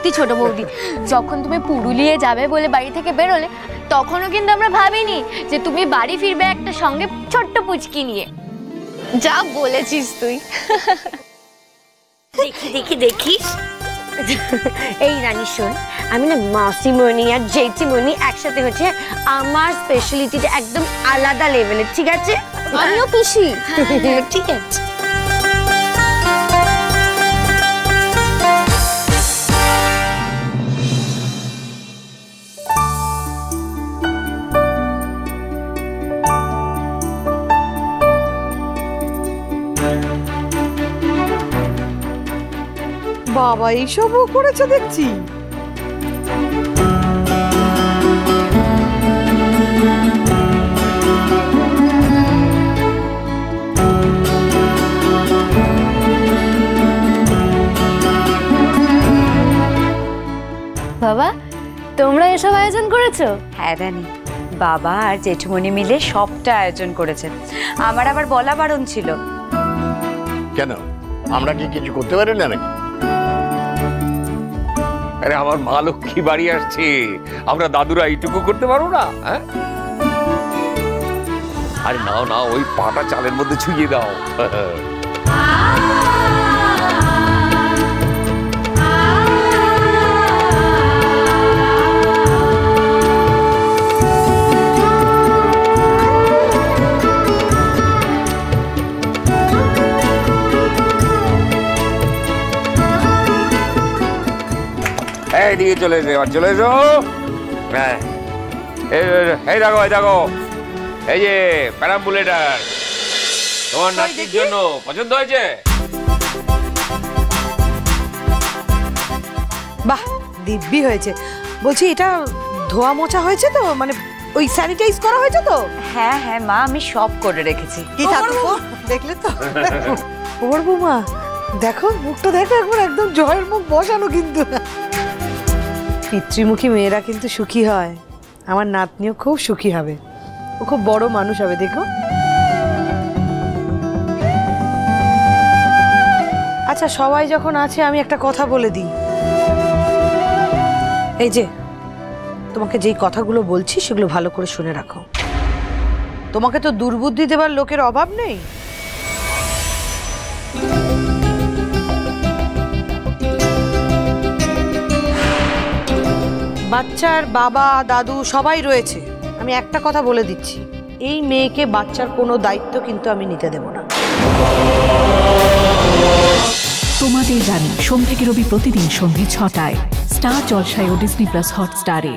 সত্যি ছোট বৌদি, যখন তুমি পুরুলিয়ে যাবে বলে বাড়ি থেকে বেরোলে তখনও কিন্তু আমরা ভাবিনি যে তুমি বাড়ি ফিরবে একটা সঙ্গে ছোট্ট পুচকি নিয়ে। যা বলেছিস তুই। দেখি দেখি দেখিস। এই রানী শোন, আমি না মাসিমণি আর জেঠিমণি একসাথে হচ্ছে আমার স্পেশালিটিটা একদম আলাদা লেভেলের, ঠিক আছে? আমিও পিসি। ঠিক আছে। বাবা এইসবও করেছে দেখছি। বাবা, তোমরা এসব আয়োজন করেছো? হ্যাঁ রানী, বাবা আর জেঠুমণি মিলে সবটা আয়োজন করেছে। আমার আবার বলা বারণ ছিল। কেন, আমরা কি কিছু করতে পারি না নাকি? আরে আমার মা লক্ষ্মী বাড়ি আসছে, আমরা দাদুরা এইটুকু করতে পারবো না? হ্যাঁ, আরে নাও নাও, ওই পাটা চালের মধ্যে ছুঁয়ে দাও। এইদিকে চলে এসো, এবার চলে এসো। হ্যাঁ, এই দেখো, এই দেখো, এই যে প্যারাম্বুলেটার তোমার নাতির জন্য পছন্দ হয়েছে? বাহ, দিব্যি হয়েছে। বলছি এটা ধোয়া মোছা হয়েছে তো, মানে ওই স্যানিটাইজ করা হয়েছে তো? হ্যাঁ হ্যাঁ মা, আমি সব করে রেখেছি। কি ঠাকুরপো, দেখলে তো? ওর বৌমা দেখো, মুখটা দেখো একবার, একদম জয়ের মুখ বসানো। কিন্তু পিতৃমুখী মেয়েরা কিন্তু সুখী হয়। আমার নাতনিও খুব সুখী হবে, ও খুব বড় মানুষ হবে, দেখো। আচ্ছা, সবাই যখন আছে আমি একটা কথা বলে দিই। এই যে তোমাকে যেই কথাগুলো বলছি সেগুলো ভালো করে শুনে রাখো। তোমাকে তো দুর্বুদ্ধি দেবার লোকের অভাব নেই। বাচ্চার বাবা দাদু সবাই রয়েছে। আমি একটা কথা বলে দিচ্ছি, এই মেয়েকে বাচ্চার কোনো দায়িত্ব কিন্তু আমি নিতে দেব না। তোমাদের রানী সোম থেকে রবি প্রতিদিন সন্ধ্যে ৬টায় স্টার জলসায় ও ডিজনি প্লাস হটস্টারে।